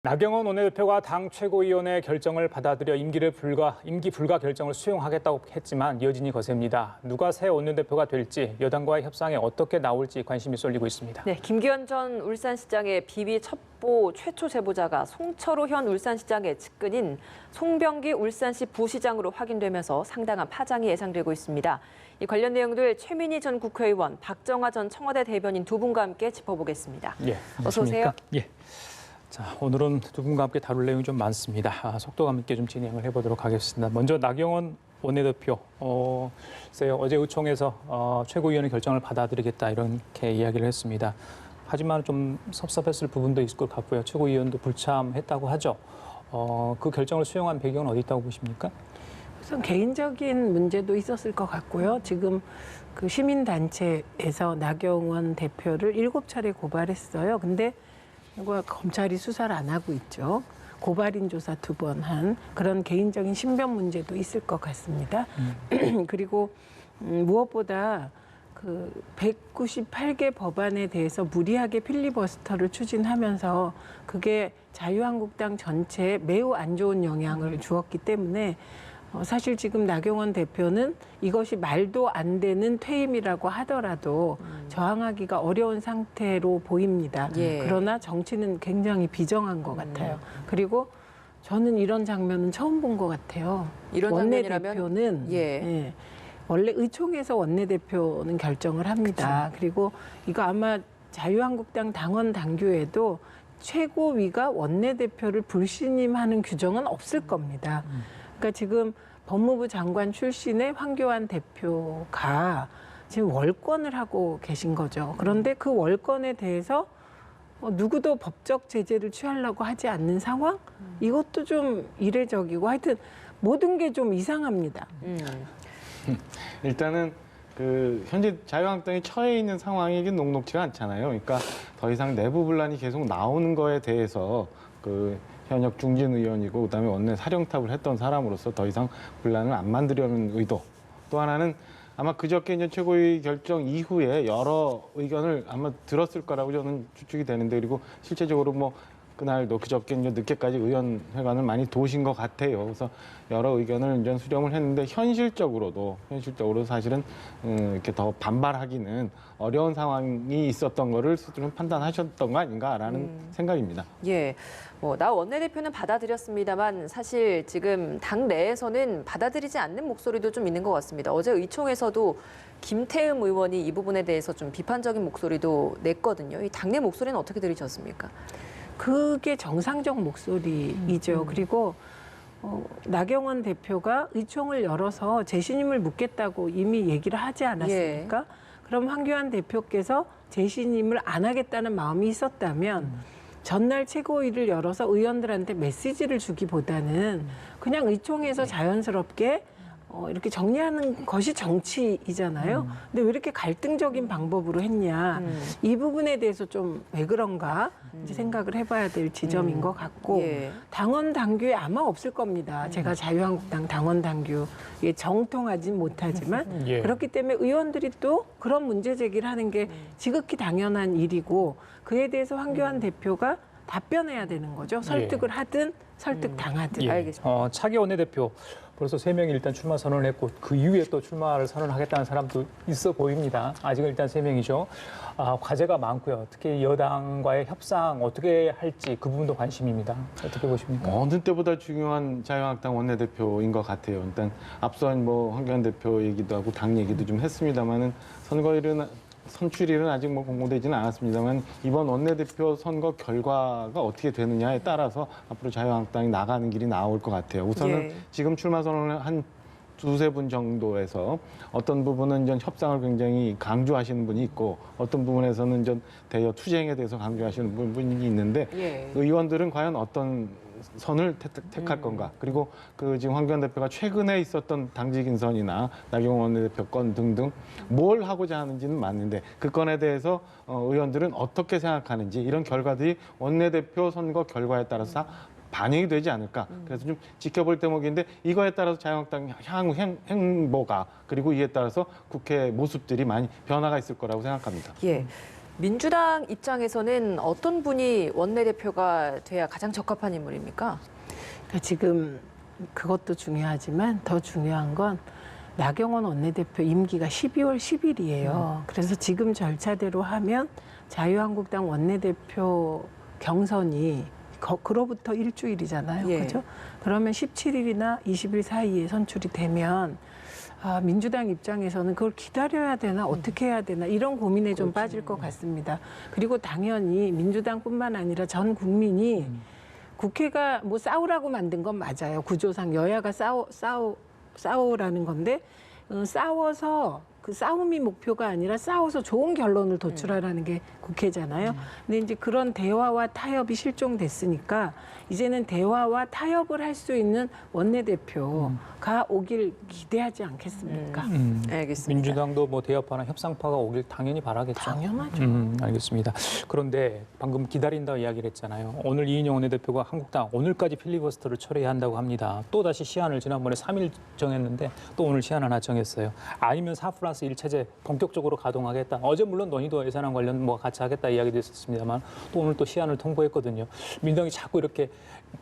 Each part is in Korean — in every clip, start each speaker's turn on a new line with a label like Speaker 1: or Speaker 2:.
Speaker 1: 나경원 원내대표가 당 최고위원회 결정을 받아들여 임기 불가 결정을 수용하겠다고 했지만 여진이 거셉니다. 누가 새 원내대표가 될지 여당과의 협상에 어떻게 나올지 관심이 쏠리고 있습니다.
Speaker 2: 네, 김기현 전 울산시장의 비비 첩보 최초 제보자가 송철호 현 울산시장의 측근인 송병기 울산시 부시장으로 확인되면서 상당한 파장이 예상되고 있습니다. 이 관련 내용들 최민희 전 국회의원, 박정아 전 청와대 대변인 두 분과 함께 짚어보겠습니다.
Speaker 1: 예,
Speaker 2: 어서 오세요.
Speaker 1: 예. 자, 오늘은 두 분과 함께 다룰 내용이 좀 많습니다. 속도감 있게 좀 진행을 해보도록 하겠습니다. 먼저 나경원 원내대표, 어제 의총에서 최고위원회 결정을 받아들이겠다 이렇게 이야기를 했습니다. 하지만 좀 섭섭했을 부분도 있을 것 같고요. 최고위원도 불참했다고 하죠. 그 결정을 수용한 배경은 어디 있다고 보십니까?
Speaker 3: 우선 개인적인 문제도 있었을 것 같고요. 지금 그 시민단체에서 나경원 대표를 7차례 고발했어요. 근데 검찰이 수사를 안 하고 있죠. 고발인 조사 2번 한 그런 개인적인 신변 문제도 있을 것 같습니다. 그리고 무엇보다 그 198개 법안에 대해서 무리하게 필리버스터를 추진하면서 그게 자유한국당 전체에 매우 안 좋은 영향을 주었기 때문에 사실 지금 나경원 대표는 이것이 말도 안 되는 퇴임이라고 하더라도 저항하기가 어려운 상태로 보입니다.
Speaker 2: 예.
Speaker 3: 그러나 정치는 굉장히 비정한 것 같아요. 그리고 저는 이런 장면은 처음 본 것 같아요.
Speaker 2: 이런 장면이라면?
Speaker 3: 원내대표는 예, 원래 의총에서 원내대표는 결정을 합니다.
Speaker 2: 그쵸.
Speaker 3: 그리고 이거 아마 자유한국당 당원 당규에도 최고위가 원내대표를 불신임하는 규정은 없을 겁니다. 그러니까 지금 법무부 장관 출신의 황교안 대표가 지금 월권을 하고 계신 거죠. 그런데 그 월권에 대해서 누구도 법적 제재를 취하려고 하지 않는 상황? 이것도 좀 이례적이고 하여튼 모든 게 좀 이상합니다.
Speaker 4: 일단은 그 현재 자유한국당이 처해 있는 상황이 이게 녹록지가 않잖아요. 그러니까 더 이상 내부 분란이 계속 나오는 거에 대해서 그 현역 중진 의원이고 그다음에 원내 사령탑을 했던 사람으로서 더 이상 분란을 안 만들려는 의도. 또 하나는 아마 그저께 이제 최고위 결정 이후에 여러 의견을 아마 들었을 거라고 저는 추측이 되는데 그리고 실제적으로 뭐 그날도 그저께 이제 늦게까지 의원회관을 많이 도신 것 같아요. 그래서 여러 의견을 이제 수렴을 했는데 현실적으로 사실은 이렇게 더 반발하기는 어려운 상황이 있었던 거를 스스로 판단하셨던 거 아닌가라는 생각입니다.
Speaker 2: 예, 나 원내대표는 받아들였습니다만 사실 지금 당 내에서는 받아들이지 않는 목소리도 좀 있는 것 같습니다. 어제 의총에서도 김태흠 의원이 이 부분에 대해서 좀 비판적인 목소리도 냈거든요. 이 당내 목소리는 어떻게 들으셨습니까?
Speaker 3: 그게 정상적 목소리이죠. 그리고 나경원 대표가 의총을 열어서 재신임을 묻겠다고 이미 얘기를 하지 않았습니까?
Speaker 2: 예.
Speaker 3: 그럼 황교안 대표께서 재신임을 안 하겠다는 마음이 있었다면 전날 최고위를 열어서 의원들한테 메시지를 주기보다는 그냥 의총에서 자연스럽게 이렇게 정리하는 것이 정치이잖아요. 근데 왜 이렇게 갈등적인 방법으로 했냐. 이 부분에 대해서 좀 왜 그런가 이제 생각을 해봐야 될 지점인 것 같고
Speaker 2: 예.
Speaker 3: 당원 당규에 아마 없을 겁니다. 제가 자유한국당 당원 당규에 정통하진 못하지만
Speaker 1: 예.
Speaker 3: 그렇기 때문에 의원들이 또 그런 문제 제기를 하는 게 지극히 당연한 일이고 그에 대해서 황교안 대표가 답변해야 되는 거죠. 설득을 하든 설득당하든.
Speaker 2: 알겠습니다.
Speaker 1: 차기 원내대표 벌써 3명이 일단 출마 선언을 했고 그 이후에 또 출마를 선언하겠다는 사람도 있어 보입니다. 아직은 일단 3명이죠. 과제가 많고요. 특히 여당과의 협상 어떻게 할지 그 부분도 관심입니다. 어떻게 보십니까?
Speaker 4: 어느 때보다 중요한 자유한국당 원내대표인 것 같아요. 일단 앞선 뭐 황교안 대표 얘기도 하고 당 얘기도 좀 했습니다만은 선출일은 아직 뭐 공고되지는 않았습니다만 이번 원내대표 선거 결과가 어떻게 되느냐에 따라서 앞으로 자유한국당이 나가는 길이 나올 것 같아요. 우선은
Speaker 2: 예.
Speaker 4: 지금 출마 선언을 한 두세 분 정도에서 어떤 부분은 전 협상을 굉장히 강조하시는 분이 있고 어떤 부분에서는 전 대여 투쟁에 대해서 강조하시는 분이 있는데
Speaker 2: 예.
Speaker 4: 의원들은 과연 어떤 선을 택할 건가? 그리고 그 지금 황교안 대표가 최근에 있었던 당직 인선이나 나경원 원내대표 건 등등 뭘 하고자 하는지는 맞는데 그 건에 대해서 의원들은 어떻게 생각하는지 이런 결과들이 원내대표 선거 결과에 따라서 다 반영이 되지 않을까. 그래서 좀 지켜볼 대목인데 이거에 따라서 자유한국당 향후 행보가 그리고 이에 따라서 국회 모습들이 많이 변화가 있을 거라고 생각합니다.
Speaker 2: 예. 민주당 입장에서는 어떤 분이 원내대표가 돼야 가장 적합한 인물입니까?
Speaker 3: 그러니까 지금 그것도 중요하지만 더 중요한 건 나경원 원내대표 임기가 12월 10일이에요. 그래서 지금 절차대로 하면 자유한국당 원내대표 경선이 그로부터 일주일이잖아요.
Speaker 2: 예.
Speaker 3: 그죠? 그러면 17일이나 20일 사이에 선출이 되면 민주당 입장에서는 그걸 기다려야 되나 어떻게 해야 되나 이런 고민에 좀 빠질 것 같습니다. 그리고 당연히 민주당뿐만 아니라 전 국민이 국회가 뭐 싸우라고 만든 건 맞아요. 구조상 여야가 싸우라는 건데 싸워서 그 싸움이 목표가 아니라 싸워서 좋은 결론을 도출하라는 게 국회잖아요. 근데 이제 그런 대화와 타협이 실종됐으니까 이제는 대화와 타협을 할 수 있는 원내대표가 오길 기대하지 않겠습니까?
Speaker 2: 알겠습니다.
Speaker 1: 민주당도 뭐 대화파나 협상파가 오길 당연히 바라겠죠.
Speaker 3: 당연하죠.
Speaker 1: 알겠습니다. 그런데 방금 기다린다 이야기를 했잖아요. 오늘 이인영 원내대표가 한국당 오늘까지 필리버스터를 처리해야 한다고 합니다. 또 다시 시한을 지난번에 3일 정했는데 또 오늘 시한 하나 정했어요. 아니면 4+1 체제 본격적으로 가동하겠다. 어제 물론 논의도 예산안 관련 뭐 같이 하겠다 이야기도 있었습니다만 또 오늘 또 시한을 통보했거든요. 민주당이 자꾸 이렇게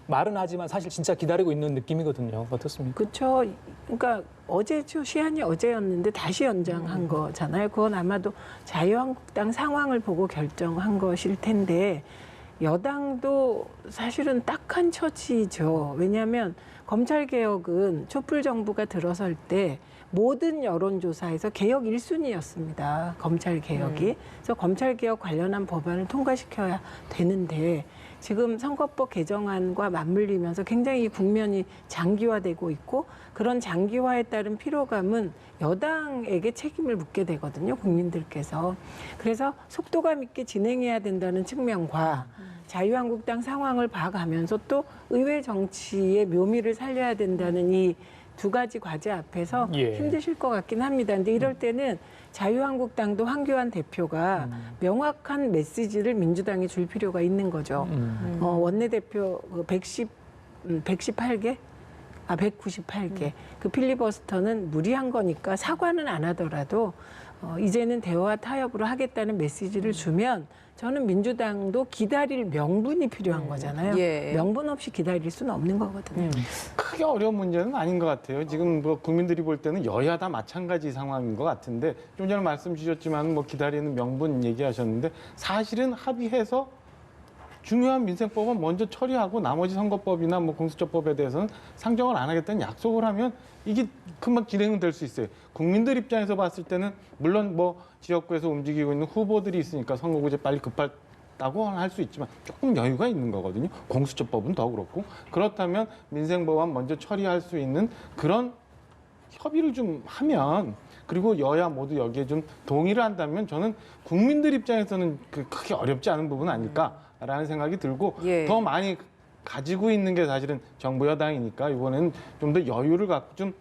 Speaker 1: 말은 하지만 사실 진짜 기다리고 있는 느낌이거든요. 어떻습니까?
Speaker 3: 그렇죠. 그러니까 어제죠. 시한이 어제였는데 다시 연장한 거잖아요. 그건 아마도 자유한국당 상황을 보고 결정한 것일 텐데 여당도 사실은 딱한 처지죠. 왜냐하면 검찰개혁은 촛불 정부가 들어설 때 모든 여론조사에서 개혁 1순위였습니다. 검찰개혁이. 그래서 검찰개혁 관련한 법안을 통과시켜야 되는데 지금 선거법 개정안과 맞물리면서 굉장히 국면이 장기화되고 있고 그런 장기화에 따른 피로감은 여당에게 책임을 묻게 되거든요. 국민들께서. 그래서 속도감 있게 진행해야 된다는 측면과 자유한국당 상황을 봐가면서 또 의회 정치의 묘미를 살려야 된다는 이 두 가지 과제 앞에서 힘드실 것 같긴 합니다. 근데 이럴 때는 자유한국당도 황교안 대표가 명확한 메시지를 민주당에 줄 필요가 있는 거죠. 원내대표 118개? 198개. 그 필리버스터는 무리한 거니까 사과는 안 하더라도 이제는 대화와 타협으로 하겠다는 메시지를 주면 저는 민주당도 기다릴 명분이 필요한 거잖아요.
Speaker 2: 예.
Speaker 3: 명분 없이 기다릴 수는 없는 거거든요.
Speaker 4: 크게 어려운 문제는 아닌 것 같아요. 지금 뭐 국민들이 볼 때는 여야 다 마찬가지 상황인 것 같은데 좀 전에 말씀 주셨지만 뭐 기다리는 명분 얘기하셨는데 사실은 합의해서 중요한 민생법은 먼저 처리하고 나머지 선거법이나 뭐 공수처법에 대해서는 상정을 안 하겠다는 약속을 하면 이게 금방 진행은 될 수 있어요. 국민들 입장에서 봤을 때는 물론 뭐 지역구에서 움직이고 있는 후보들이 있으니까 선거구제 빨리 급하다고 할 수 있지만 조금 여유가 있는 거거든요. 공수처법은 더 그렇고 그렇다면 민생법안 먼저 처리할 수 있는 그런 협의를 좀 하면 그리고 여야 모두 여기에 좀 동의를 한다면 저는 국민들 입장에서는 크게 어렵지 않은 부분은 아닐까라는 생각이 들고 더 많이 가지고 있는 게 사실은 정부 여당이니까 이번에는 좀 더 여유를 갖고 좀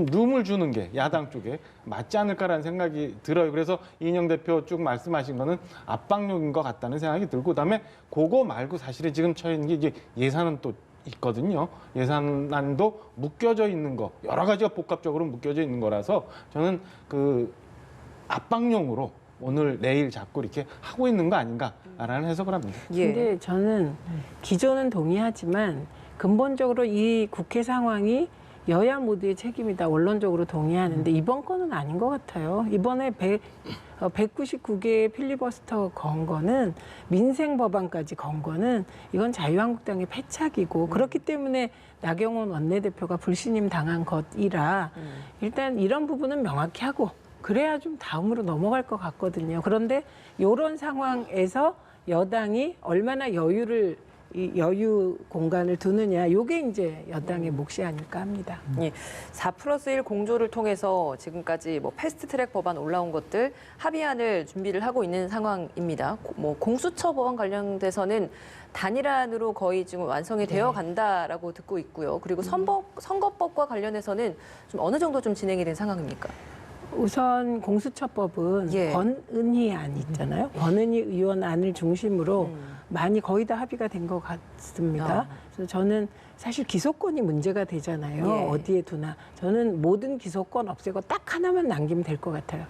Speaker 4: 룸을 주는 게 야당 쪽에 맞지 않을까라는 생각이 들어요. 그래서 이인영 대표 쭉 말씀하신 거는 압박용인 것 같다는 생각이 들고 그다음에 그거 말고 사실은 지금 처해 있는 게 이제 예산은 또 있거든요. 예산안도 묶여져 있는 거 여러 가지가 복합적으로 묶여져 있는 거라서 저는 그 압박용으로 오늘 내일 자꾸 이렇게 하고 있는 거 아닌가라는 해석을 합니다.
Speaker 3: 근데 저는 기존은 동의하지만 근본적으로 이 국회 상황이 여야 모두의 책임이다. 원론적으로 동의하는데 이번 건은 아닌 것 같아요. 이번에 199개의 필리버스터 건 거는 민생 법안까지 건 거는 이건 자유한국당의 패착이고 그렇기 때문에 나경원 원내대표가 불신임 당한 것이라 일단 이런 부분은 명확히 하고 그래야 좀 다음으로 넘어갈 것 같거든요. 그런데 이런 상황에서 여당이 얼마나 여유 공간을 두느냐, 이게 이제 여당의 몫이 아닐까 합니다.
Speaker 2: 4+1 공조를 통해서 지금까지 뭐 패스트트랙 법안 올라온 것들 합의안을 준비를 하고 있는 상황입니다. 뭐 공수처 법안 관련돼서는 단일안으로 거의 지금 완성이 되어 간다라고 듣고 있고요. 그리고 선거법과 관련해서는 좀 어느 정도 좀 진행이 된 상황입니까?
Speaker 3: 우선 공수처법은 권은희 안 있잖아요. 권은희 의원 안을 중심으로 많이 거의 다 합의가 된 것 같습니다. 그래서 저는 사실 기소권이 문제가 되잖아요.
Speaker 2: 예.
Speaker 3: 어디에 두나. 저는 모든 기소권 없애고 딱 하나만 남기면 될 것 같아요.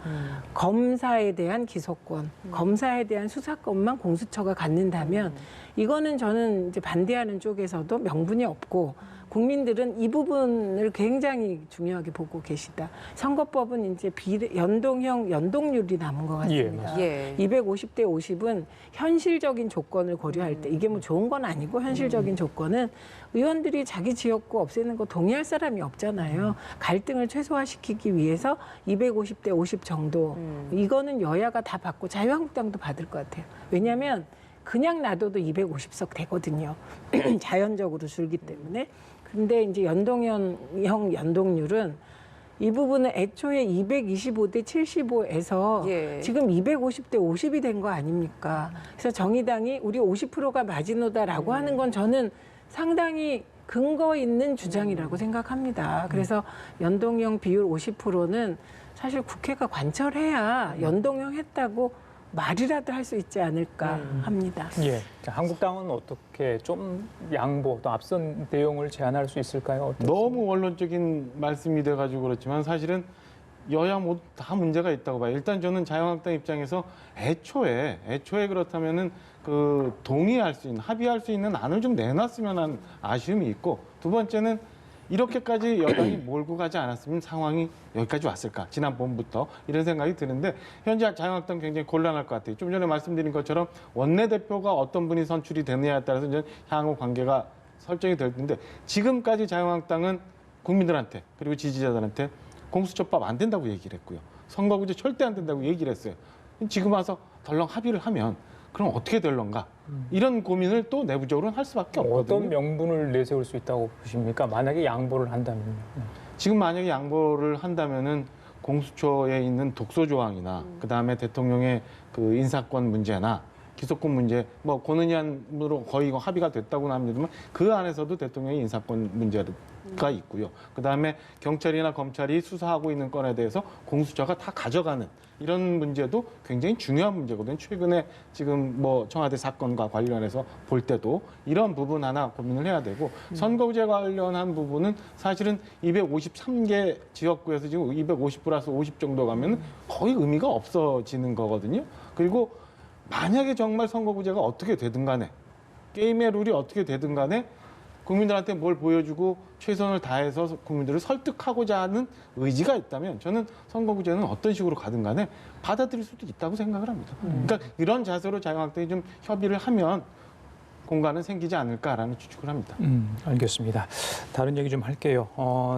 Speaker 3: 검사에 대한 기소권, 검사에 대한 수사권만 공수처가 갖는다면 이거는 저는 이제 반대하는 쪽에서도 명분이 없고 국민들은 이 부분을 굉장히 중요하게 보고 계시다. 선거법은 이제 연동률이 남은 것 같습니다.
Speaker 2: 예.
Speaker 3: 250대 50은 현실적인 조건을 고려할 때 이게 뭐 좋은 건 아니고 현실적인 조건은 의원들이 자기 지역구 없애는 거 동의할 사람이 없잖아요. 갈등을 최소화시키기 위해서 250대 50 정도 이거는 여야가 다 받고 자유한국당도 받을 것 같아요. 왜냐하면 그냥 놔둬도 250석 되거든요. 자연적으로 줄기 때문에. 근데 이제 연동형 연동률은 이 부분은 애초에 225대 75에서
Speaker 2: 예.
Speaker 3: 지금 250대 50이 된 거 아닙니까? 그래서 정의당이 우리 50%가 마지노다라고 하는 건 저는 상당히 근거 있는 주장이라고 생각합니다. 그래서 연동형 비율 50%는 사실 국회가 관철해야 연동형 했다고 말이라도 할 수 있지 않을까 합니다.
Speaker 1: 예. 자, 한국당은 어떻게 좀 양보 또 앞선 내용을 제안할 수 있을까요? 어떻습니까?
Speaker 4: 너무 원론적인 말씀이 돼가지고 그렇지만 사실은 여야 모두 다 문제가 있다고 봐요. 일단 저는 자유한국당 입장에서 애초에 그렇다면은 그 동의할 수 있는 합의할 수 있는 안을 좀 내놨으면 하는 아쉬움이 있고 두 번째는 이렇게까지 여당이 몰고 가지 않았으면 상황이 여기까지 왔을까 지난번부터 이런 생각이 드는데 현재 자유한국당 굉장히 곤란할 것 같아요. 좀 전에 말씀드린 것처럼 원내대표가 어떤 분이 선출이 되느냐에 따라서 이제 향후 관계가 설정이 될 텐데 지금까지 자유한국당은 국민들한테 그리고 지지자들한테 공수처법 안 된다고 얘기를 했고요. 선거구제 절대 안 된다고 얘기를 했어요. 지금 와서 덜렁 합의를 하면 그럼 어떻게 될런가? 이런 고민을 또 내부적으로는 할 수밖에 없거든요.
Speaker 1: 어떤 명분을 내세울 수 있다고 보십니까? 만약에 양보를 한다면요.
Speaker 4: 지금 만약에 양보를 한다면은 공수처에 있는 독소 조항이나 그다음에 대통령의 그 인사권 문제나 기소권 문제 뭐 권은희안으로 거의 합의가 됐다고는 합니다만 그 안에서도 대통령의 인사권 문제가 있고요. 그다음에 경찰이나 검찰이 수사하고 있는 건에 대해서 공수처가 다 가져가는 이런 문제도 굉장히 중요한 문제거든요. 최근에 지금 뭐 청와대 사건과 관련해서 볼 때도 이런 부분 하나 고민을 해야 되고 선거구제 관련한 부분은 사실은 253개 지역구에서 지금 250 플러스 50 정도 가면 거의 의미가 없어지는 거거든요. 그리고 만약에 정말 선거구제가 어떻게 되든 간에 게임의 룰이 어떻게 되든 간에 국민들한테 뭘 보여주고 최선을 다해서 국민들을 설득하고자 하는 의지가 있다면 저는 선거구제는 어떤 식으로 가든 간에 받아들일 수도 있다고 생각을 합니다. 그러니까 이런 자세로 자유한국당이 좀 협의를 하면 공간은 생기지 않을까라는 추측을 합니다.
Speaker 1: 알겠습니다. 다른 얘기 좀 할게요.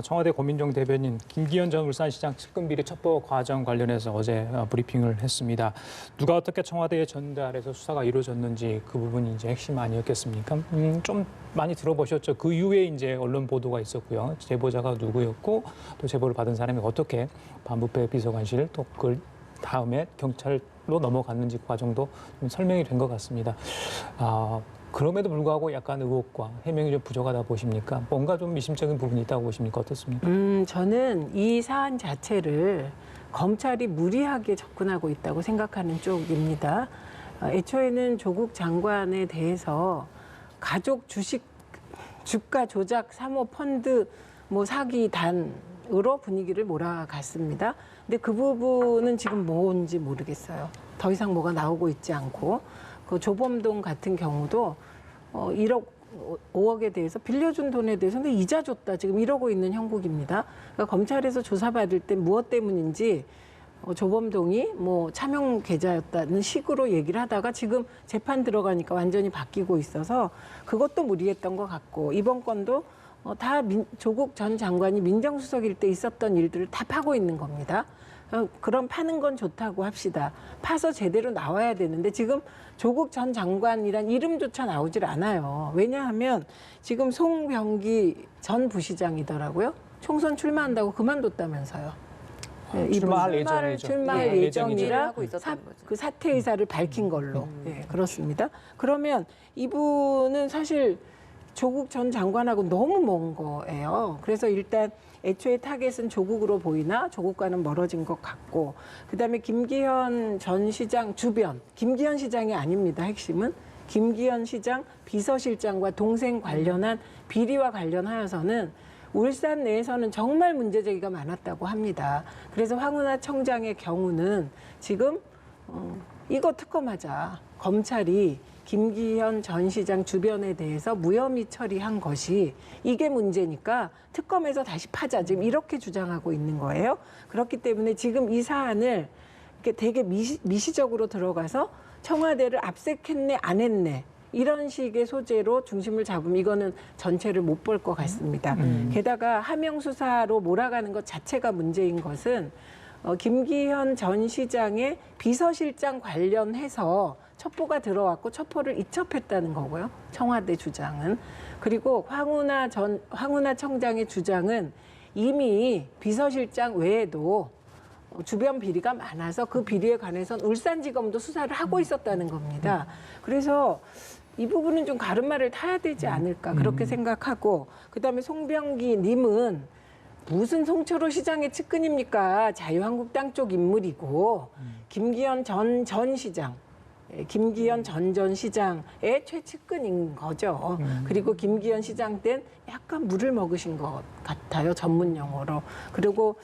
Speaker 1: 청와대 고민정 대변인 김기현 전 울산시장 측근 비리 첩보 과정 관련해서 어제 브리핑을 했습니다. 누가 어떻게 청와대에 전달해서 수사가 이루어졌는지 그 부분이 이제 핵심 아니었겠습니까? 좀 많이 들어보셨죠. 그 이후에 이제 언론 보도가 있었고요. 제보자가 누구였고 또 제보를 받은 사람이 어떻게 반부패 비서관실 또 그 다음에 경찰로 넘어갔는지 그 과정도 좀 설명이 된 것 같습니다. 그럼에도 불구하고 약간 의혹과 해명이 좀 부족하다 보십니까? 뭔가 좀 미심쩍은 부분이 있다고 보십니까? 어떻습니까?
Speaker 3: 저는 이 사안 자체를 검찰이 무리하게 접근하고 있다고 생각하는 쪽입니다. 애초에는 조국 장관에 대해서 가족 주가 조작 사모 펀드 뭐 사기단으로 분위기를 몰아갔습니다. 근데 그 부분은 지금 뭔지 모르겠어요. 더 이상 뭐가 나오고 있지 않고. 그 조범동 같은 경우도 1억 5억에 대해서 빌려준 돈에 대해서는 이자 줬다 지금 이러고 있는 형국입니다. 그러니까 검찰에서 조사받을 때 무엇 때문인지 조범동이 뭐 차명 계좌였다는 식으로 얘기를 하다가 지금 재판 들어가니까 완전히 바뀌고 있어서 그것도 무리했던 것 같고 이번 건도 다 조국 전 장관이 민정수석일 때 있었던 일들을 다 파고 있는 겁니다. 그럼 파는 건 좋다고 합시다. 파서 제대로 나와야 되는데 지금 조국 전 장관이란 이름조차 나오질 않아요. 왜냐하면 지금 송병기 전 부시장이더라고요. 총선 출마한다고 그만뒀다면서요.
Speaker 1: 출마할 예정이죠.
Speaker 3: 출마할
Speaker 2: 예,
Speaker 3: 예정이라
Speaker 2: 하고 있었던 거죠.
Speaker 3: 그 사퇴 의사를 밝힌 걸로. 예, 그렇습니다. 그러면 이분은 사실 조국 전 장관하고 너무 먼 거예요. 그래서 일단 애초에 타겟은 조국으로 보이나 조국과는 멀어진 것 같고 그다음에 김기현 전 시장 주변, 김기현 시장이 아닙니다. 핵심은 김기현 시장 비서실장과 동생 관련한 비리와 관련하여서는 울산 내에서는 정말 문제 제기가 많았다고 합니다. 그래서 황운하 청장의 경우는 지금 이거 특검하자. 검찰이 김기현 전 시장 주변에 대해서 무혐의 처리한 것이 이게 문제니까 특검에서 다시 파자. 지금 이렇게 주장하고 있는 거예요. 그렇기 때문에 지금 이 사안을 이렇게 되게 미시적으로 들어가서 청와대를 압색했네 안 했네. 이런 식의 소재로 중심을 잡으면 이거는 전체를 못 볼 것 같습니다. 게다가 하명 수사로 몰아가는 것 자체가 문제인 것은 김기현 전 시장의 비서실장 관련해서 첩보가 들어왔고 첩보를 이첩했다는 거고요. 청와대 주장은. 그리고 황운하 청장의 주장은 이미 비서실장 외에도 주변 비리가 많아서 그 비리에 관해서는 울산지검도 수사를 하고 있었다는 겁니다. 그래서 이 부분은 좀 가름말을 타야 되지 않을까 그렇게 생각하고, 그다음에 송병기 님은 무슨 송철호 시장의 측근입니까? 자유한국당 쪽 인물이고 김기현 전 시장, 김기현 전 시장의 최측근인 거죠. 그리고 김기현 시장 땐 약간 물을 먹으신 것 같아요, 전문 용어로. 그리고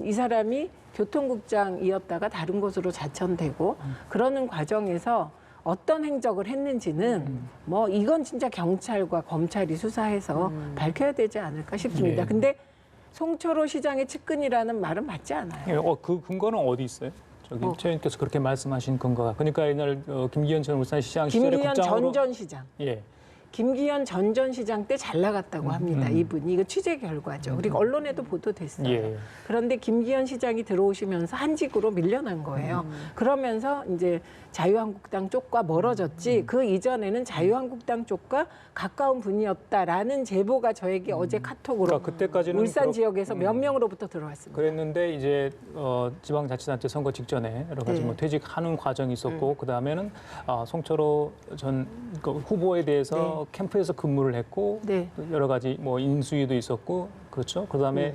Speaker 3: 이 사람이 교통국장이었다가 다른 곳으로 자천되고 그러는 과정에서 어떤 행적을 했는지는 뭐 이건 진짜 경찰과 검찰이 수사해서 밝혀야 되지 않을까 싶습니다.
Speaker 1: 예.
Speaker 3: 근데 송철호 시장의 측근이라는 말은 맞지 않아요.
Speaker 1: 예, 그 근거는 어디 있어요? 저기 최 의원께서 그렇게 말씀하신 근거가. 그러니까 옛날 김기현 전 울산시장 시절에
Speaker 3: 김기현
Speaker 1: 국장으로
Speaker 3: 전 시장.
Speaker 1: 예.
Speaker 3: 김기현 전 시장 때 잘 나갔다고 합니다. 이분이. 이거 취재 결과죠. 그리고 언론에도 보도됐어요.
Speaker 1: 예.
Speaker 3: 그런데 김기현 시장이 들어오시면서 한직으로 밀려난 거예요. 그러면서 이제 자유한국당 쪽과 멀어졌지 그 이전에는 자유한국당 쪽과 가까운 분이었다라는 제보가 저에게 어제 카톡으로
Speaker 1: 그러니까 그때까지는
Speaker 3: 울산 지역에서 몇 명으로부터 들어왔습니다.
Speaker 1: 그랬는데 이제 지방자치단체 선거 직전에 여러 가지
Speaker 3: 네.
Speaker 1: 뭐 퇴직하는 과정이 있었고 그 다음에는 송철호 전 후보에 대해서 캠프에서 근무를 했고
Speaker 3: 네.
Speaker 1: 여러 가지 뭐 인수위도 있었고 그렇죠. 그 다음에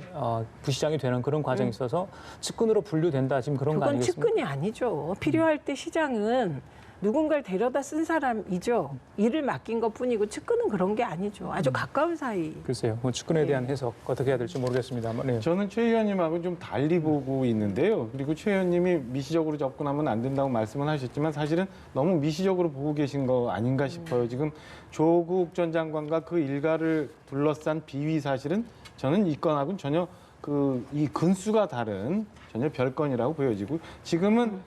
Speaker 1: 부시장이 되는 그런 과정이 있어서 측근으로 분류된다 지금 그런 거
Speaker 3: 그건
Speaker 1: 아니겠습니까?
Speaker 3: 측근이 아니죠. 필요할 때 시장은 누군가를 데려다 쓴 사람이죠. 일을 맡긴 것뿐이고 측근은 그런 게 아니죠. 아주 가까운 사이.
Speaker 1: 글쎄요. 뭐 측근에 대한 해석 어떻게 해야 될지 모르겠습니다만. 네.
Speaker 4: 저는 최 의원님하고 좀 달리 보고 있는데요. 그리고 최 의원님이 미시적으로 접근하면 안 된다고 말씀은 하셨지만 사실은 너무 미시적으로 보고 계신 거 아닌가 싶어요. 지금 조국 전 장관과 그 일가를 둘러싼 비위 사실은 저는 이 건하고는 전혀 이 근수가 다른 전혀 별건이라고 보여지고, 지금은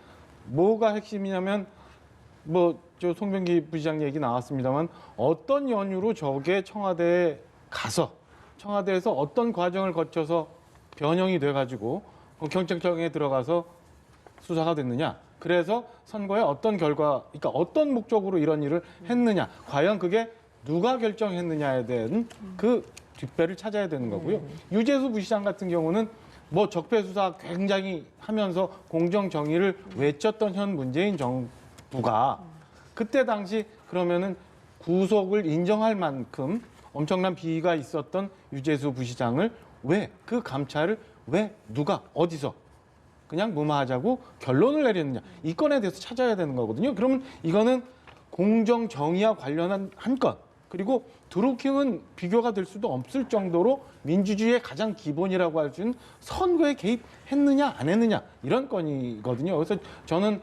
Speaker 4: 뭐가 핵심이냐면 저 송병기 부시장 얘기 나왔습니다만 어떤 연유로 저게 청와대에 가서 청와대에서 어떤 과정을 거쳐서 변형이 돼가지고 경찰청에 들어가서 수사가 됐느냐. 그래서 선거에 어떤 결과, 그러니까 어떤 목적으로 이런 일을 했느냐. 과연 그게 누가 결정했느냐에 대한 그 뒷배를 찾아야 되는 거고요. 유재수 부시장 같은 경우는 뭐 적폐 수사 굉장히 하면서 공정 정의를 외쳤던 현 문재인 정부가 그때 당시 그러면은 구속을 인정할 만큼 엄청난 비위가 있었던 유재수 부시장을 왜 그 감찰을 왜 누가 어디서 그냥 무마하자고 결론을 내렸느냐, 이 건에 대해서 찾아야 되는 거거든요. 그러면 이거는 공정 정의와 관련한 한 건, 그리고 드루킹은 비교가 될 수도 없을 정도로 민주주의의 가장 기본이라고 할 수 있는 선거에 개입했느냐 안 했느냐 이런 건이거든요. 그래서 저는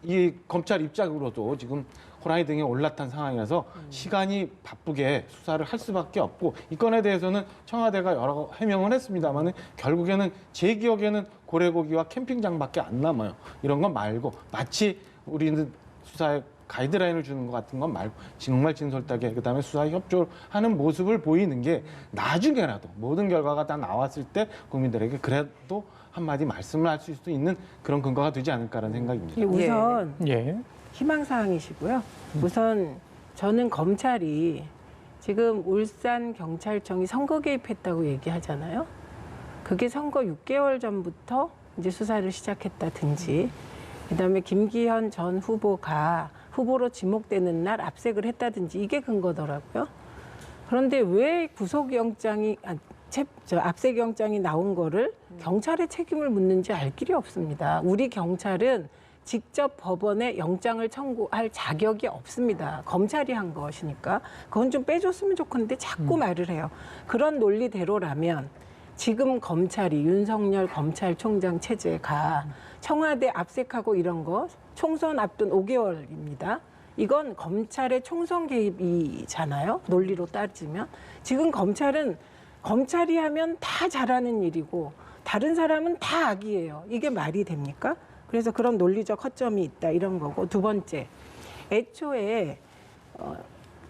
Speaker 4: 이 검찰 입장으로도 지금 호랑이 등에 올라탄 상황이라서 시간이 바쁘게 수사를 할 수밖에 없고, 이 건에 대해서는 청와대가 여러 해명을 했습니다만 결국에는 제 기억에는 고래고기와 캠핑장밖에 안 남아요. 이런 건 말고 마치 우리는 수사에 가이드라인을 주는 것 같은 건 말고 정말 진솔하게 그다음에 수사에 협조하는 모습을 보이는 게 나중에라도 모든 결과가 다 나왔을 때 국민들에게 그래도 한마디 말씀을 할 수 있는 그런 근거가 되지 않을까라는 생각입니다.
Speaker 3: 우선
Speaker 1: 예.
Speaker 3: 희망사항이시고요. 우선 저는 검찰이 지금 울산경찰청이 선거 개입했다고 얘기하잖아요. 그게 선거 6개월 전부터 이제 수사를 시작했다든지, 그다음에 김기현 전 후보가 후보로 지목되는 날 압색을 했다든지 이게 근거더라고요. 그런데 왜 압색영장이 나온 거를 경찰의 책임을 묻는지 알 길이 없습니다. 우리 경찰은 직접 법원에 영장을 청구할 자격이 없습니다. 검찰이 한 것이니까 그건 좀 빼줬으면 좋겠는데 자꾸 말을 해요. 그런 논리대로라면 지금 검찰이 윤석열 검찰총장 체제가 청와대 압색하고 이런 거 총선 앞둔 5개월입니다. 이건 검찰의 총선 개입이잖아요. 논리로 따지면. 지금 검찰은 검찰이 하면 다 잘하는 일이고 다른 사람은 다 악이에요. 이게 말이 됩니까? 그래서 그런 논리적 허점이 있다 이런 거고 두 번째, 애초에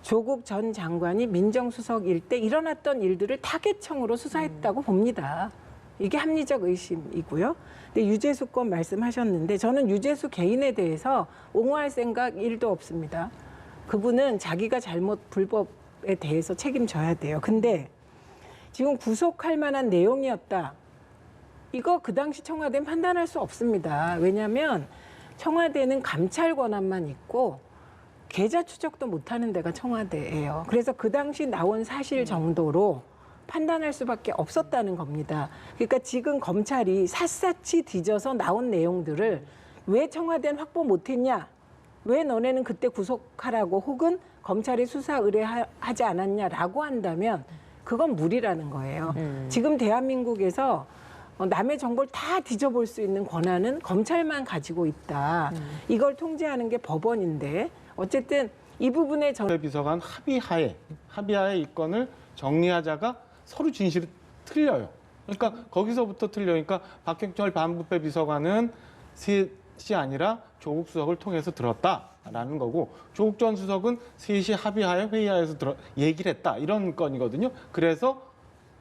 Speaker 3: 조국 전 장관이 민정수석일 때 일어났던 일들을 타겟형으로 수사했다고 봅니다. 이게 합리적 의심이고요. 근데 유재수 건 말씀하셨는데 저는 유재수 개인에 대해서 옹호할 생각 1도 없습니다. 그분은 자기가 잘못 불법에 대해서 책임져야 돼요. 근데 지금 구속할 만한 내용이었다. 이거 그 당시 청와대는 판단할 수 없습니다. 왜냐하면 청와대는 감찰 권한만 있고 계좌 추적도 못하는 데가 청와대예요. 그래서 그 당시 나온 사실 정도로 판단할 수밖에 없었다는 겁니다. 그러니까 지금 검찰이 샅샅이 뒤져서 나온 내용들을 왜 청와대는 확보 못했냐? 왜 너네는 그때 구속하라고 혹은 검찰이 수사 의뢰하지 않았냐라고 한다면 그건 무리라는 거예요. 지금 대한민국에서 남의 정보를 다 뒤져볼 수 있는 권한은 검찰만 가지고 있다. 이걸 통제하는 게 법원인데 어쨌든 이 부분에
Speaker 4: 비서관 합의하에 이 건을 정리하자가 서로 진실이 틀려요. 그러니까 거기서부터 틀려니까 박경철 반부패 비서관은 셋이 아니라 조국 수석을 통해서 들었다라는 거고 조국 전 수석은 셋이 합의하에 회의하에서 얘기를 했다 이런 건이거든요. 그래서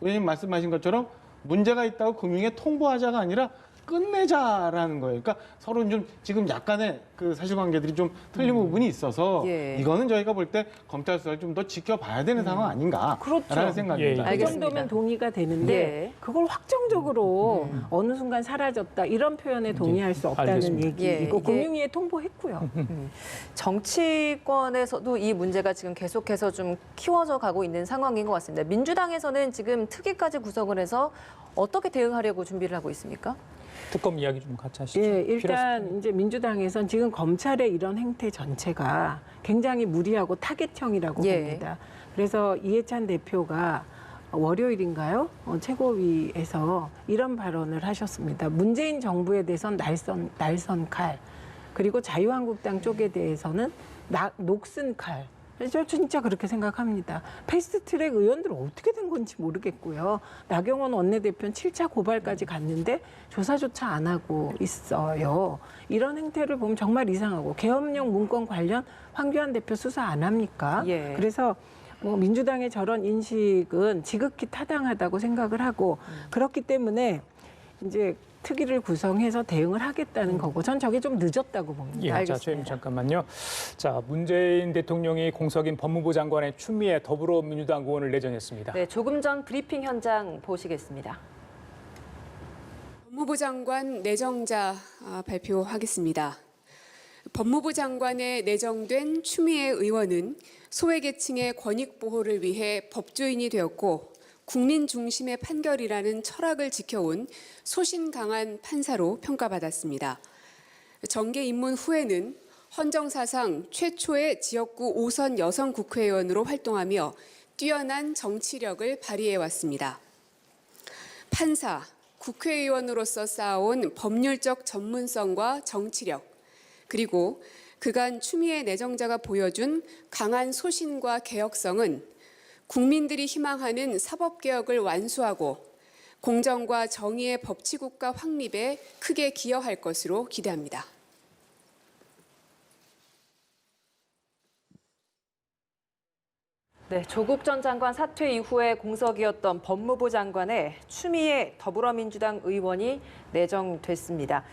Speaker 4: 의원님 말씀하신 것처럼 문제가 있다고 금융에 통보하자가 아니라 끝내자라는 거예요. 그러니까 서로 좀 지금 약간의 그 사실관계들이 좀 틀린 부분이 있어서
Speaker 2: 예.
Speaker 4: 이거는 저희가 볼 때 검찰 수사를 좀 더 지켜봐야 되는 상황 아닌가라는
Speaker 3: 그렇죠.
Speaker 4: 생각입니다.
Speaker 3: 그
Speaker 2: 알겠습니다.
Speaker 3: 정도면 동의가 되는데
Speaker 2: 예.
Speaker 3: 그걸 확정적으로 어느 순간 사라졌다 이런 표현에 동의할 수 없다는
Speaker 1: 알겠습니다.
Speaker 3: 얘기이고
Speaker 2: 예, 이게-
Speaker 3: 금융위에 통보했고요.
Speaker 2: 정치권에서도 이 문제가 지금 계속해서 좀 키워져 가고 있는 상황인 것 같습니다. 민주당에서는 지금 특위까지 구성을 해서 어떻게 대응하려고 준비를 하고 있습니까?
Speaker 1: 특검 이야기 좀 같이 하시죠.
Speaker 3: 예,
Speaker 1: 필요성.
Speaker 3: 일단 이제 민주당에선 지금 검찰의 이런 행태 전체가 굉장히 무리하고 타겟형이라고
Speaker 2: 예.
Speaker 3: 봅니다. 그래서 이해찬 대표가 월요일인가요? 최고위에서 이런 발언을 하셨습니다. 문재인 정부에 대해서는 날선 칼, 그리고 자유한국당 쪽에 대해서는 녹슨 칼. 저 진짜 그렇게 생각합니다. 패스트트랙 의원들 어떻게 된 건지 모르겠고요. 나경원 원내대표는 7차 고발까지 갔는데 조사조차 안 하고 있어요. 이런 행태를 보면 정말 이상하고 계엄령 문건 관련 황교안 대표 수사 안 합니까?
Speaker 2: 예.
Speaker 3: 그래서 민주당의 저런 인식은 지극히 타당하다고 생각을 하고 그렇기 때문에 이제 특위를 구성해서 대응을 하겠다는 거고 전 저게 좀 늦었다고 봅니다.
Speaker 1: 예, 자,
Speaker 2: 알겠습니다.
Speaker 1: 최임 잠깐만요. 자, 문재인 대통령이 공석인 법무부 장관의 추미애 더불어민주당 의원을 내정했습니다.
Speaker 2: 네, 조금 전 브리핑 현장 보시겠습니다.
Speaker 5: 법무부 장관 내정자 발표하겠습니다. 법무부 장관에 내정된 추미애 의원은 소외계층의 권익 보호를 위해 법조인이 되었고 국민 중심의 판결이라는 철학을 지켜온 소신 강한 판사로 평가받았습니다. 정계 입문 후에는 헌정사상 최초의 지역구 5선 여성 국회의원으로 활동하며 뛰어난 정치력을 발휘해왔습니다. 판사, 국회의원으로서 쌓아온 법률적 전문성과 정치력, 그리고 그간 추미애 내정자가 보여준 강한 소신과 개혁성은 국민들이 희망하는 사법개혁을 완수하고 공정과 정의의 법치국가 확립에 크게 기여할 것으로 기대합니다.
Speaker 2: 네, 조국 전 장관 사퇴 이후에 공석이었던 법무부 장관에 추미애 더불어민주당 의원이 내정됐습니다.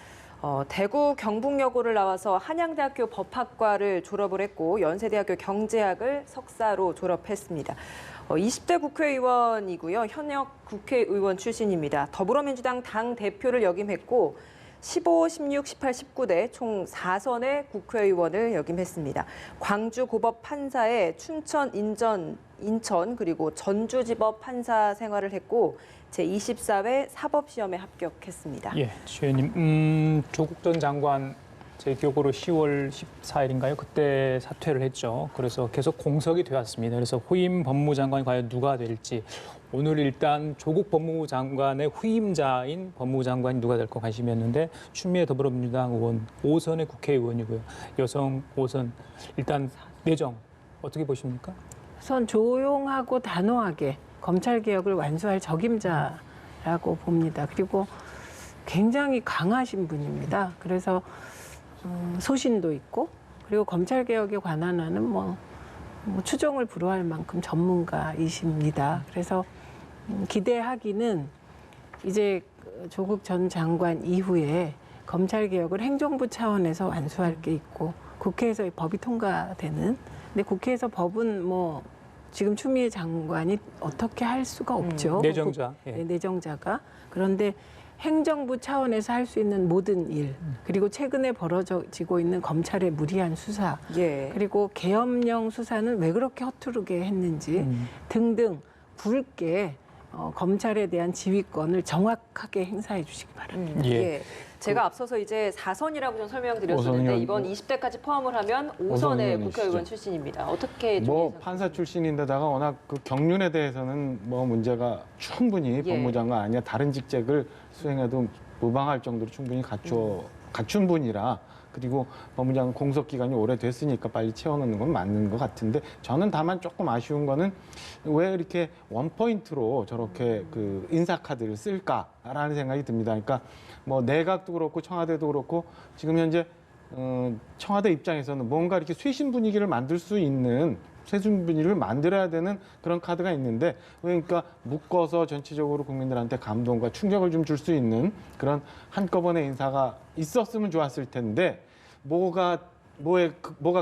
Speaker 2: 대구 경북여고를 나와서 한양대학교 법학과를 졸업을 했고 연세대학교 경제학을 석사로 졸업했습니다. 20대 국회의원이고요. 현역 국회의원 출신입니다. 더불어민주당 당 대표를 역임했고 15, 16, 18, 19대 총 4선의 국회의원을 역임했습니다. 광주고법 판사에 춘천, 인천 그리고 전주지법 판사 생활을 했고 제24회 사법시험에 합격했습니다.
Speaker 1: 예, 최 의원님, 조국 전 장관 제 기억으로 10월 14일인가요? 그때 사퇴를 했죠. 그래서 계속 공석이 되었습니다. 그래서 후임 법무장관이 과연 누가 될지 오늘 일단 조국 법무부 장관의 후임자인 법무부 장관이 누가 될까 관심이었는데 추미애 더불어민주당 의원 5선의 국회의원이고요. 여성 5선 일단 내정 어떻게 보십니까?
Speaker 3: 우선 조용하고 단호하게 검찰개혁을 완수할 적임자라고 봅니다. 그리고 굉장히 강하신 분입니다. 그래서 소신도 있고 그리고 검찰개혁에 관한 한은 뭐 추종을 불허할 만큼 전문가이십니다. 그래서 기대하기는 이제 조국 전 장관 이후에 검찰개혁을 행정부 차원에서 완수할 게 있고 국회에서 법이 통과되는 근데 국회에서 법은 뭐 지금 추미애 장관이 어떻게 할 수가 없죠.
Speaker 1: 내정자. 예.
Speaker 3: 네, 내정자가. 그런데 행정부 차원에서 할 수 있는 모든 일, 그리고 최근에 벌어지고 있는 검찰의 무리한 수사,
Speaker 2: 예.
Speaker 3: 그리고 계엄령 수사는 왜 그렇게 허투루게 했는지 등등 굵게 검찰에 대한 지휘권을 정확하게 행사해 주시기 바랍니다.
Speaker 1: 예.
Speaker 2: 제가 앞서서 이제 4선이라고 좀 설명드렸었는데
Speaker 4: 오선이요.
Speaker 2: 이번 20대까지 포함을 하면 5선의
Speaker 4: 오선의원이시죠.
Speaker 2: 국회의원 출신입니다. 어떻게 좀
Speaker 4: 뭐
Speaker 2: 예상-
Speaker 4: 판사 출신인데다가 워낙 그 경륜에 대해서는 뭐 문제가 충분히
Speaker 2: 예.
Speaker 4: 법무장관 아니야 다른 직책을 수행해도 무방할 정도로 충분히 갖춘 분이라 그리고 법무장관 공석 기간이 오래됐으니까 빨리 채워넣는 건 맞는 것 같은데 저는 다만 조금 아쉬운 거는 왜 이렇게 원포인트로 저렇게 그 인사 카드를 쓸까라는 생각이 듭니다. 그러니까 뭐 내각도 그렇고 청와대도 그렇고 지금 현재 청와대 입장에서는 뭔가 이렇게 쇄신 분위기를 만들 수 있는 쇄신 분위기를 만들어야 되는 그런 카드가 있는데 그러니까 묶어서 전체적으로 국민들한테 감동과 충격을 좀 줄 수 있는 그런 한꺼번에 인사가 있었으면 좋았을 텐데 뭐가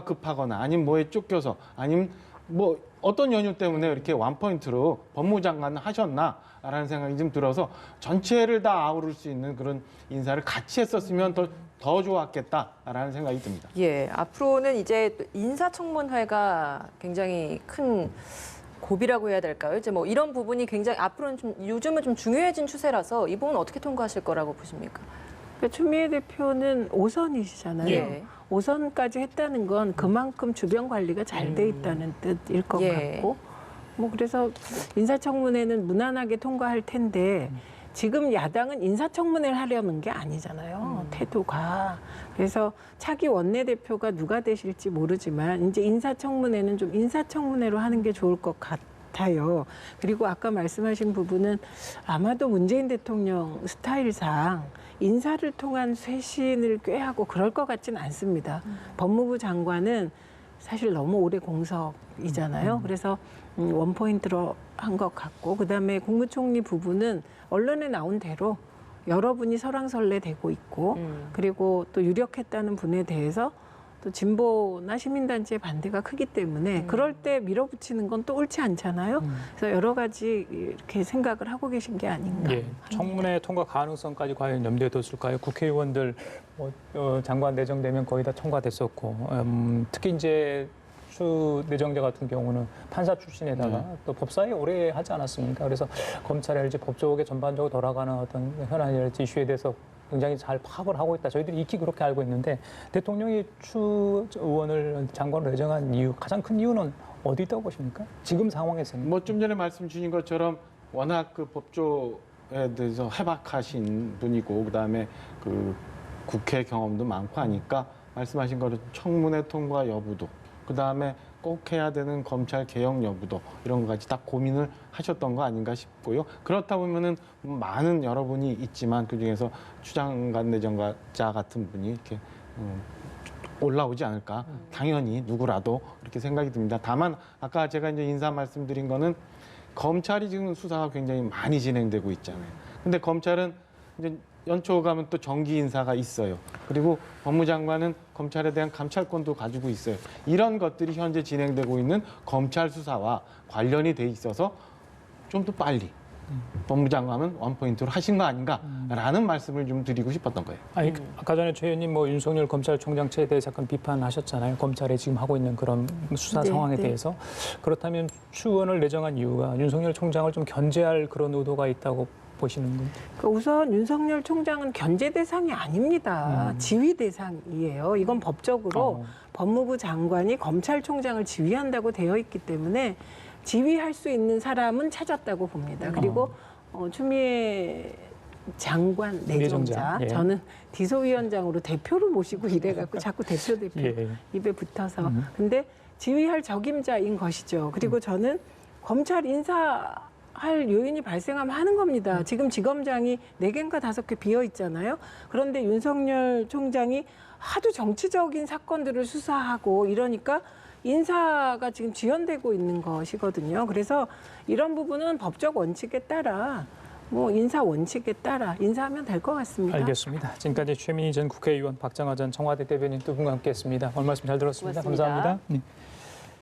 Speaker 4: 급하거나 아니면 뭐에 쫓겨서 아니면 뭐 어떤 연유 때문에 이렇게 원포인트로 법무장관 하셨나라는 생각이 좀 들어서 전체를 다 아우를 수 있는 그런 인사를 같이 했었으면 더 좋았겠다라는 생각이 듭니다.
Speaker 2: 예, 앞으로는 이제 또 인사청문회가 굉장히 큰 고비라고 해야 될까요? 이제 뭐 이런 부분이 굉장히 앞으로는 좀 요즘은 좀 중요해진 추세라서 이 부분 어떻게 통과하실 거라고 보십니까?
Speaker 3: 그러니까 추미애 대표는 5선이시잖아요.
Speaker 2: 예.
Speaker 3: 5선까지 했다는 건 그만큼 주변 관리가 잘 돼 있다는 뜻일 것
Speaker 2: 예.
Speaker 3: 같고 뭐 그래서 인사청문회는 무난하게 통과할 텐데 지금 야당은 인사청문회를 하려는 게 아니잖아요. 태도가. 그래서 차기 원내대표가 누가 되실지 모르지만 이제 인사청문회는 좀 인사청문회로 하는 게 좋을 것 같아요. 그리고 아까 말씀하신 부분은 아마도 문재인 대통령 스타일상 인사를 통한 쇄신을 꾀하고 그럴 것 같지는 않습니다. 법무부 장관은 사실 너무 오래 공석이잖아요. 그래서 원포인트로 한 것 같고 그다음에 국무총리 부분은 언론에 나온 대로 여러분이 설왕설래되고 있고 그리고 또 유력했다는 분에 대해서 또 진보나 시민단체의 반대가 크기 때문에 그럴 때 밀어붙이는 건 또 옳지 않잖아요. 그래서 여러 가지 이렇게 생각을 하고 계신 게 아닌가.
Speaker 1: 예, 청문회 통과 가능성까지 과연 염두에 뒀을까요? 국회의원들 장관 내정되면 거의 다 통과됐었고 특히 이제 추 내정자 같은 경우는 판사 출신에다가 또 법사에 오래 하지 않았습니까? 그래서 검찰의 법 쪽에 전반적으로 돌아가는 어떤 현안이랄지 이슈에 대해서 굉장히 잘 파악을 하고 있다. 저희들이 익히 그렇게 알고 있는데 대통령이 추 의원을 장관으로 내정한 이유, 가장 큰 이유는 어디 있다고 보십니까? 지금 상황에서는.
Speaker 4: 뭐 좀 전에 말씀 주신 것처럼 워낙 그 법조에 대해서 해박하신 분이고 그다음에 그 국회 경험도 많고 하니까 말씀하신 것처럼 청문회 통과 여부도 그다음에 꼭 해야 되는 검찰 개혁 여부도 이런 것까지 다 고민을 하셨던 거 아닌가 싶고요. 그렇다 보면은 많은 여러분이 있지만 그중에서 추 장관 내정자 같은 분이 이렇게 올라오지 않을까. 당연히 누구라도 이렇게 생각이 듭니다. 다만 아까 제가 이제 인사 말씀드린 거는 검찰이 지금 수사가 굉장히 많이 진행되고 있잖아요. 근데 검찰은 이제 연초 가면 또 정기 인사가 있어요. 그리고 법무장관은 검찰에 대한 감찰권도 가지고 있어요. 이런 것들이 현재 진행되고 있는 검찰 수사와 관련이 돼 있어서 좀 더 빨리 법무장관은 원포인트로 하신 거 아닌가라는 말씀을 좀 드리고 싶었던 거예요.
Speaker 1: 아니, 아까 전에 최 의원님 윤석열 검찰총장체에 대해서 약간 비판하셨잖아요. 검찰이 지금 하고 있는 그런 수사
Speaker 3: 네,
Speaker 1: 상황에
Speaker 3: 네.
Speaker 1: 대해서. 그렇다면 추 의원을 내정한 이유가 윤석열 총장을 좀 견제할 그런 의도가 있다고 보시는 건?
Speaker 3: 그러니까 우선 윤석열 총장은 견제 대상이 아닙니다. 지휘 대상이에요. 이건 법적으로 법무부 장관이 검찰총장을 지휘한다고 되어 있기 때문에 지휘할 수 있는 사람은 찾았다고 봅니다. 그리고 추미애 장관 내정자,
Speaker 1: 예.
Speaker 3: 저는 디소위원장으로 대표를 모시고 이래갖고 자꾸 대표
Speaker 1: 예.
Speaker 3: 입에 붙어서. 근데 지휘할 적임자인 것이죠. 그리고 저는 검찰 인사할 요인이 발생하면 하는 겁니다. 지금 지검장이 4개인가 5개 비어 있잖아요. 그런데 윤석열 총장이 하도 정치적인 사건들을 수사하고 이러니까 인사가 지금 지연되고 있는 것이거든요. 그래서 이런 부분은 법적 원칙에 따라 인사 원칙에 따라 인사하면 될 것 같습니다.
Speaker 1: 알겠습니다. 지금까지 최민희 전 국회의원, 박정화 전 청와대 대변인 두 분과 함께했습니다. 오늘 말씀 잘 들었습니다.
Speaker 2: 고맙습니다.
Speaker 1: 감사합니다. 네.